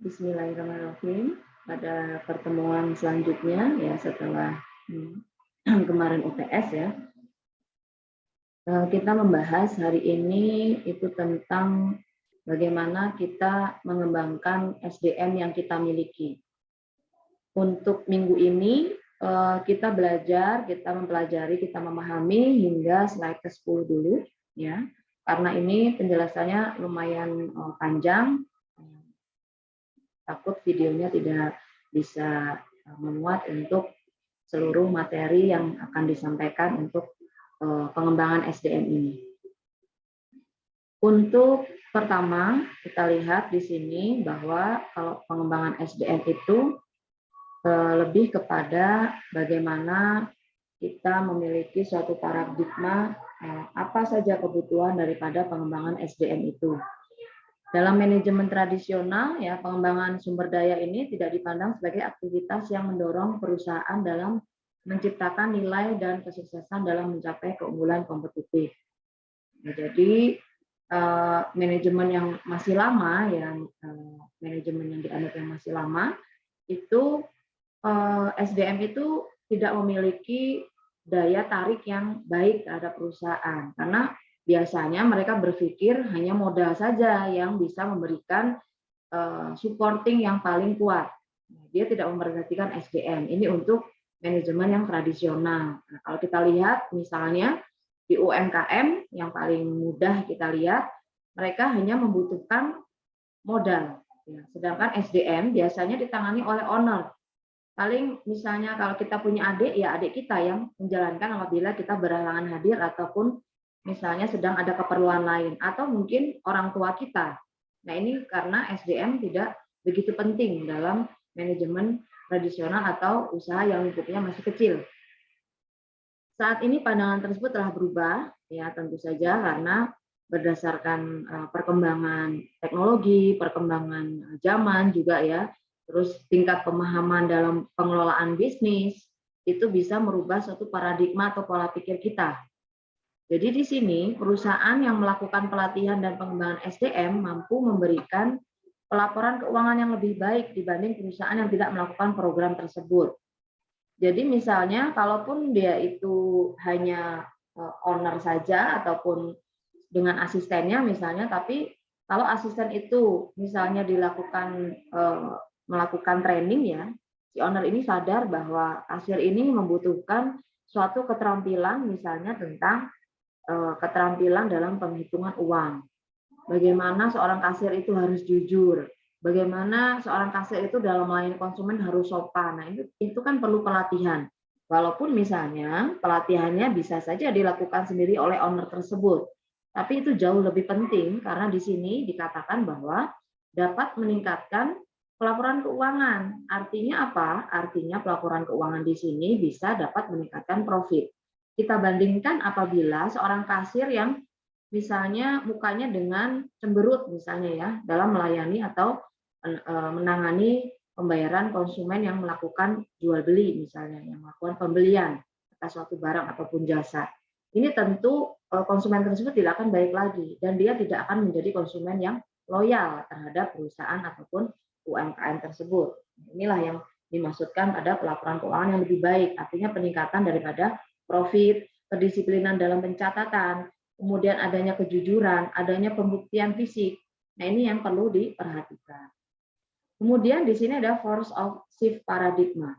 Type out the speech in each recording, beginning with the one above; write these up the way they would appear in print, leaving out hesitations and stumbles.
Bismillahirrahmanirrahim. Pada pertemuan selanjutnya ya setelah kemarin UTS ya, kita membahas hari ini itu tentang bagaimana kita mengembangkan SDM yang kita miliki. Untuk minggu ini kita belajar, kita mempelajari, kita memahami hingga slide ke-10 dulu ya. Karena ini penjelasannya lumayan panjang, takut videonya tidak bisa memuat untuk seluruh materi yang akan disampaikan untuk pengembangan SDM ini. Untuk pertama, kita lihat di sini bahwa kalau pengembangan SDM itu lebih kepada bagaimana kita memiliki suatu paradigma apa saja kebutuhan daripada pengembangan SDM itu. Dalam manajemen tradisional, ya pengembangan sumber daya ini tidak dipandang sebagai aktivitas yang mendorong perusahaan dalam menciptakan nilai dan kesuksesan dalam mencapai keunggulan kompetitif. Nah, jadi manajemen yang masih lama, manajemen yang dianggap yang masih lama, itu SDM itu tidak memiliki daya tarik yang baik terhadap perusahaan, karena biasanya mereka berpikir hanya modal saja yang bisa memberikan supporting yang paling kuat. Dia tidak memperhatikan SDM. Ini untuk manajemen yang tradisional. Nah, kalau kita lihat misalnya di UMKM yang paling mudah kita lihat, mereka hanya membutuhkan modal. Sedangkan SDM biasanya ditangani oleh owner. Paling misalnya kalau kita punya adik, ya adik kita yang menjalankan apabila kita berhalangan hadir ataupun misalnya sedang ada keperluan lain, atau mungkin orang tua kita. Nah, ini karena SDM tidak begitu penting dalam manajemen tradisional atau usaha yang lingkupnya masih kecil. Saat ini pandangan tersebut telah berubah, ya tentu saja karena berdasarkan perkembangan teknologi, perkembangan zaman juga ya, terus tingkat pemahaman dalam pengelolaan bisnis, itu bisa merubah suatu paradigma atau pola pikir kita. Jadi di sini perusahaan yang melakukan pelatihan dan pengembangan SDM mampu memberikan pelaporan keuangan yang lebih baik dibanding perusahaan yang tidak melakukan program tersebut. Jadi misalnya kalaupun dia itu hanya owner saja ataupun dengan asistennya misalnya, tapi kalau asisten itu misalnya dilakukan melakukan training ya, si owner ini sadar bahwa kasir ini membutuhkan suatu keterampilan misalnya tentang keterampilan dalam penghitungan uang. Bagaimana seorang kasir itu harus jujur, bagaimana seorang kasir itu dalam melayani konsumen harus sopan. Nah, itu kan perlu pelatihan. Walaupun misalnya pelatihannya bisa saja dilakukan sendiri oleh owner tersebut. Tapi itu jauh lebih penting karena di sini dikatakan bahwa dapat meningkatkan pelaporan keuangan. Artinya apa? Artinya pelaporan keuangan di sini bisa dapat meningkatkan profit. Kita bandingkan apabila seorang kasir yang misalnya mukanya dengan cemberut misalnya ya dalam melayani atau menangani pembayaran konsumen yang melakukan jual beli misalnya, yang melakukan pembelian atas suatu barang ataupun jasa. Ini tentu konsumen tersebut tidak akan baik lagi dan dia tidak akan menjadi konsumen yang loyal terhadap perusahaan ataupun UMKM tersebut. Inilah yang dimaksudkan pada pelaporan keuangan yang lebih baik, artinya peningkatan daripada profit, kedisiplinan dalam pencatatan, kemudian adanya kejujuran, adanya pembuktian fisik. Nah, ini yang perlu diperhatikan. Kemudian di sini ada force of shift paradigma.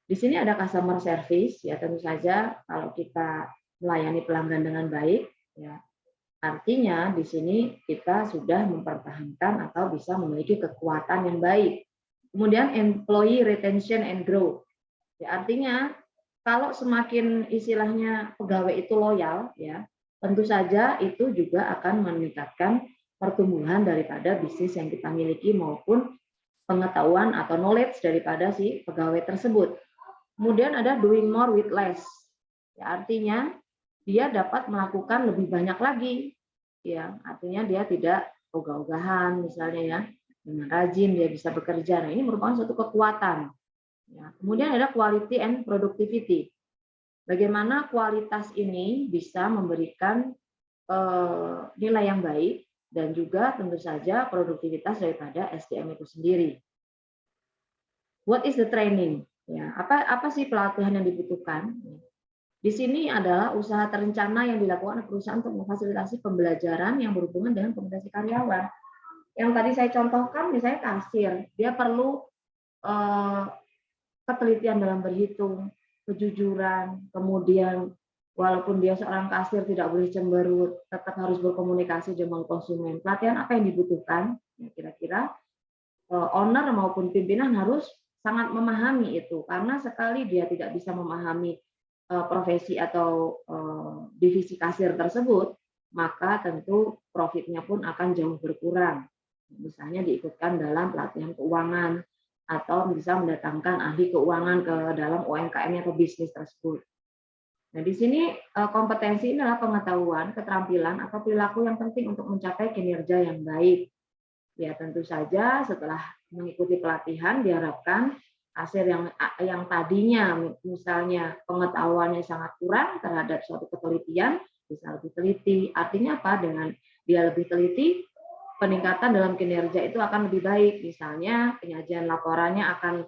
Di sini ada customer service, ya tentu saja kalau kita melayani pelanggan dengan baik, ya artinya di sini kita sudah mempertahankan atau bisa memiliki kekuatan yang baik. Kemudian employee retention and growth, ya artinya kalau semakin istilahnya pegawai itu loyal, ya tentu saja itu juga akan meningkatkan pertumbuhan daripada bisnis yang kita miliki maupun pengetahuan atau knowledge daripada si pegawai tersebut. Kemudian ada doing more with less, ya artinya dia dapat melakukan lebih banyak lagi, ya artinya dia tidak ogah-ogahan misalnya ya, dengan rajin dia bisa bekerja. Nah, ini merupakan suatu kekuatan. Ya, kemudian ada quality and productivity. Bagaimana kualitas ini bisa memberikan nilai yang baik dan juga tentu saja produktivitas daripada SDM itu sendiri. What is the training? Ya, apa sih pelatihan yang dibutuhkan? Di sini adalah usaha terencana yang dilakukan oleh perusahaan untuk memfasilitasi pembelajaran yang berhubungan dengan kompetensi karyawan. Yang tadi saya contohkan, misalnya kasir, dia perlu ketelitian dalam berhitung, kejujuran, kemudian walaupun dia seorang kasir tidak boleh cemberut, tetap harus berkomunikasi dengan konsumen. Pelatihan apa yang dibutuhkan? Ya, kira-kira owner maupun pimpinan harus sangat memahami itu, karena sekali dia tidak bisa memahami profesi atau divisi kasir tersebut, maka tentu profitnya pun akan jauh berkurang. Misalnya diikutkan dalam pelatihan keuangan, atau bisa mendatangkan ahli keuangan ke dalam UMKM atau bisnis tersebut. Nah, di sini kompetensi ini adalah pengetahuan, keterampilan, atau perilaku yang penting untuk mencapai kinerja yang baik. Ya, tentu saja setelah mengikuti pelatihan diharapkan hasil yang tadinya misalnya pengetahuannya sangat kurang terhadap suatu ketelitian bisa lebih teliti. Artinya apa? Dengan dia lebih teliti, peningkatan dalam kinerja itu akan lebih baik. Misalnya penyajian laporannya akan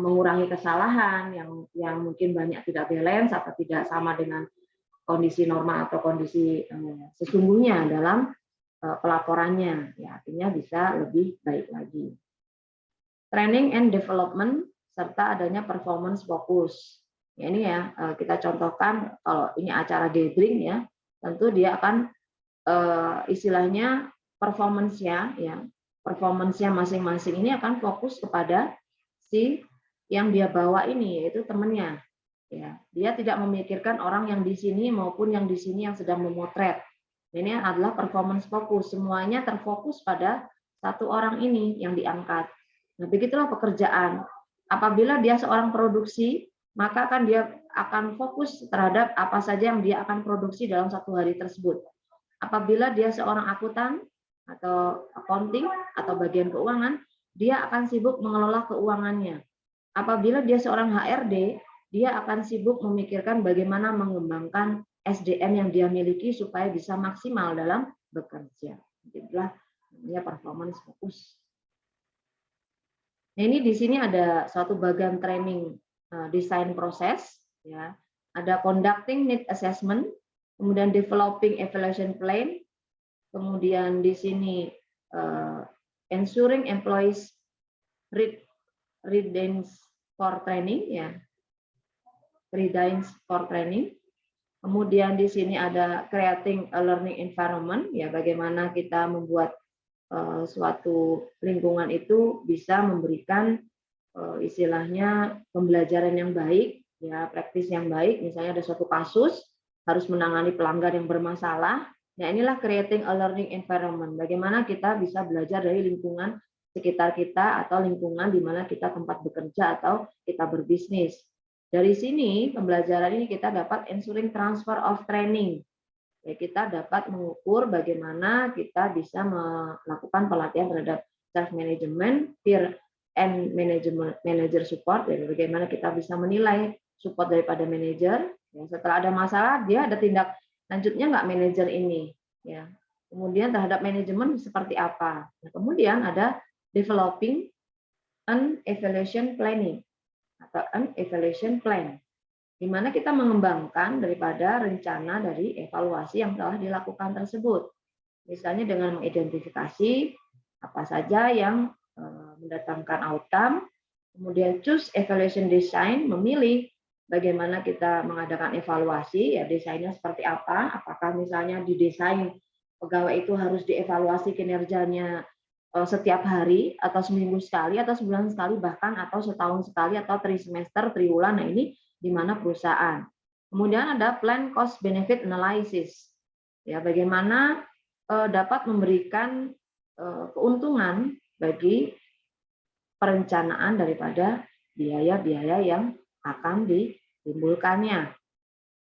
mengurangi kesalahan yang mungkin banyak tidak balance atau tidak sama dengan kondisi normal atau kondisi sesungguhnya dalam pelaporannya. Ya, artinya bisa lebih baik lagi. Training and development serta adanya performance fokus. Ya, ini ya kita contohkan kalau ini acara gathering ya, tentu dia akan istilahnya performance-nya ya, performance-nya masing-masing ini akan fokus kepada si yang dia bawa ini, yaitu temannya. Ya, dia tidak memikirkan orang yang di sini maupun yang di sini yang sedang memotret. Ini adalah performance fokus, semuanya terfokus pada satu orang ini yang diangkat. Nah, begitulah pekerjaan. Apabila dia seorang produksi, maka kan dia akan fokus terhadap apa saja yang dia akan produksi dalam satu hari tersebut. Apabila dia seorang akuntan atau accounting atau bagian keuangan, dia akan sibuk mengelola keuangannya. Apabila dia seorang HRD, dia akan sibuk memikirkan bagaimana mengembangkan SDM yang dia miliki supaya bisa maksimal dalam bekerja. Itulah namanya performance fokus. Nah, ini di sini ada suatu bagian training desain proses, ya. Ada conducting need assessment, kemudian developing evaluation plan, kemudian di sini ensuring employees readiness for training, ya, readiness for training. Kemudian di sini ada creating a learning environment, ya, bagaimana kita membuat suatu lingkungan itu bisa memberikan istilahnya pembelajaran yang baik, ya, praktis yang baik. Misalnya ada suatu kasus harus menangani pelanggar yang bermasalah. Nah, inilah creating a learning environment. Bagaimana kita bisa belajar dari lingkungan sekitar kita atau lingkungan di mana kita tempat bekerja atau kita berbisnis. Dari sini pembelajaran ini kita dapat ensuring transfer of training. Ya, kita dapat mengukur bagaimana kita bisa melakukan pelatihan terhadap self management, peer and manager support, ya, bagaimana kita bisa menilai support daripada manajer. Ya, setelah ada masalah, dia ada tindak lanjutnya nggak manajer ini, ya. Kemudian terhadap manajemen seperti apa. Nah, kemudian ada developing an evaluation planning atau an evaluation plan, di mana kita mengembangkan daripada rencana dari evaluasi yang telah dilakukan tersebut. Misalnya dengan mengidentifikasi apa saja yang mendatangkan outcome, kemudian choose evaluation design, memilih bagaimana kita mengadakan evaluasi, ya, desainnya seperti apa, apakah misalnya didesain pegawai itu harus dievaluasi kinerjanya setiap hari, atau seminggu sekali, atau sebulan sekali, bahkan atau setahun sekali, atau trimester, triwulan. Nah, ini di mana perusahaan. Kemudian ada plan cost benefit analysis. Ya, bagaimana dapat memberikan keuntungan bagi perencanaan daripada biaya-biaya yang akan ditimbulkannya.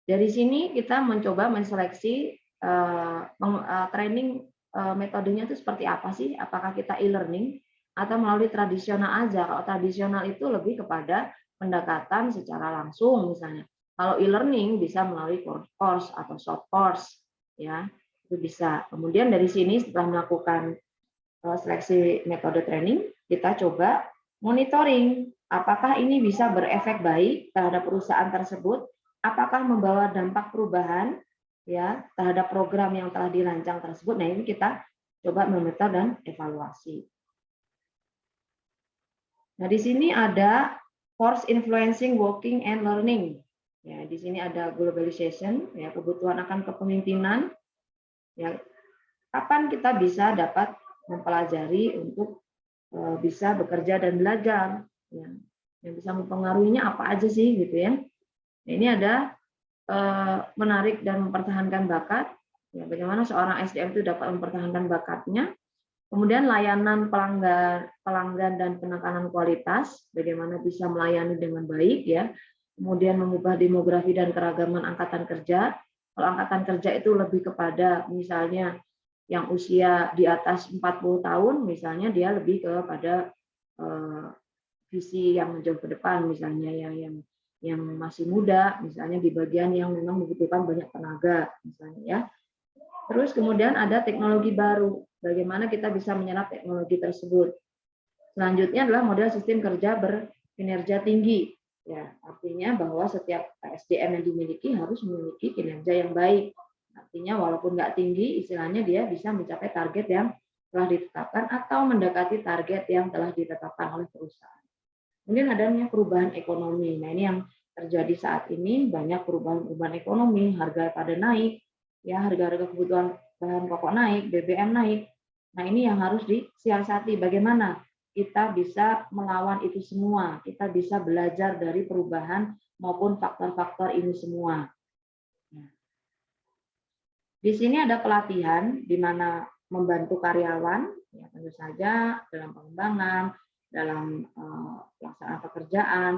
Dari sini kita mencoba menseleksi training metodenya itu seperti apa sih? Apakah kita e-learning atau melalui tradisional aja? Kalau tradisional itu lebih kepada pendekatan secara langsung misalnya. Kalau e-learning bisa melalui course atau short course, ya. itu bisa. Kemudian dari sini setelah melakukan seleksi metode training, kita coba monitoring apakah ini bisa berefek baik terhadap perusahaan tersebut, apakah membawa dampak perubahan ya terhadap program yang telah dirancang tersebut. Nah, ini kita coba memonitor dan evaluasi. Nah, di sini ada force influencing working and learning. Ya, di sini ada globalization, ya, kebutuhan akan kepemimpinan. Ya, kapan kita bisa dapat mempelajari untuk bisa bekerja dan belajar, ya. Yang bisa mempengaruhinya apa aja sih, gitu ya. Nah, ini ada menarik dan mempertahankan bakat. Ya, bagaimana seorang SDM itu dapat mempertahankan bakatnya. Kemudian layanan pelanggan dan penekanan kualitas, bagaimana bisa melayani dengan baik, ya. Kemudian mengubah demografi dan keragaman angkatan kerja. Kalau angkatan kerja itu lebih kepada misalnya yang usia di atas 40 tahun, misalnya dia lebih kepada visi yang jauh ke depan, misalnya yang masih muda, misalnya di bagian yang memang membutuhkan banyak tenaga, misalnya ya. Terus kemudian ada teknologi baru, bagaimana kita bisa menyerap teknologi tersebut. Selanjutnya adalah model sistem kerja berkinerja tinggi. Ya, artinya bahwa setiap SDM yang dimiliki harus memiliki kinerja yang baik. Artinya walaupun nggak tinggi, istilahnya dia bisa mencapai target yang telah ditetapkan atau mendekati target yang telah ditetapkan oleh perusahaan. Kemudian adanya perubahan ekonomi. Nah, ini yang terjadi saat ini, banyak perubahan ekonomi, harga pada naik, ya, harga-harga kebutuhan bahan pokok naik, BBM naik. Nah, ini yang harus disiasati, bagaimana kita bisa melawan itu semua, kita bisa belajar dari perubahan maupun faktor-faktor ini semua. Di sini ada pelatihan di mana membantu karyawan, ya tentu saja dalam pengembangan, dalam pelaksanaan pekerjaan.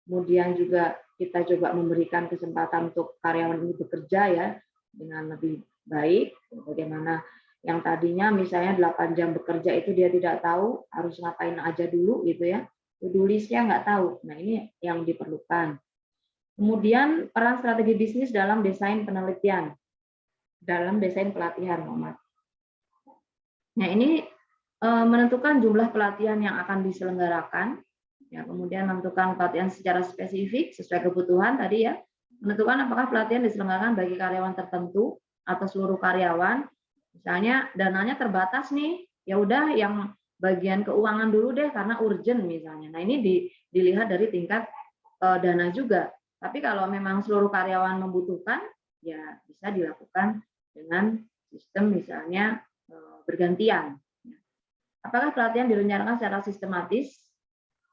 Kemudian juga kita coba memberikan kesempatan untuk karyawan ini bekerja ya dengan lebih baik. Bagaimana yang tadinya misalnya 8 jam bekerja itu dia tidak tahu harus ngapain aja dulu gitu ya. To-do list-nya nggak tahu. Nah, ini yang diperlukan. Kemudian peran strategi bisnis dalam desain penelitian, dalam desain pelatihan, Muhammad. Nah, ini menentukan jumlah pelatihan yang akan diselenggarakan, ya, kemudian menentukan pelatihan secara spesifik sesuai kebutuhan tadi ya, menentukan apakah pelatihan diselenggarakan bagi karyawan tertentu atau seluruh karyawan. Misalnya dananya terbatas nih, ya udah yang bagian keuangan dulu deh karena urgent misalnya. Nah, ini dilihat dari tingkat dana juga. Tapi kalau memang seluruh karyawan membutuhkan, ya bisa dilakukan dengan sistem misalnya bergantian. Apakah pelatihan direncanakan secara sistematis?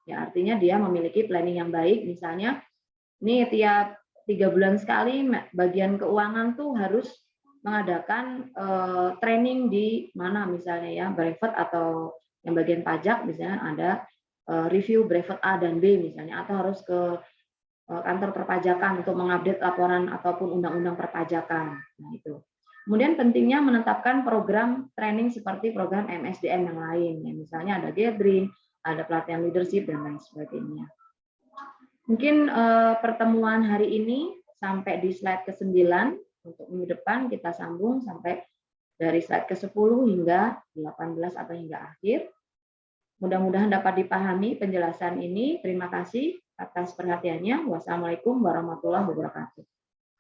Ya, artinya dia memiliki planning yang baik. Misalnya, ini tiap 3 bulan sekali bagian keuangan tuh harus mengadakan training di mana misalnya ya, brevet atau yang bagian pajak misalnya ada review brevet A dan B misalnya, atau harus ke kantor perpajakan untuk mengupdate laporan ataupun undang-undang perpajakan. Nah, itu. Kemudian pentingnya menetapkan program training seperti program MSDM yang lain. Ya, misalnya ada gathering, ada pelatihan leadership, dan lain sebagainya. Mungkin pertemuan hari ini sampai di slide ke-9. Untuk minggu depan kita sambung sampai dari slide ke-10 hingga 18 atau hingga akhir. Mudah-mudahan dapat dipahami penjelasan ini. Terima kasih atas perhatiannya. Wassalamualaikum warahmatullahi wabarakatuh.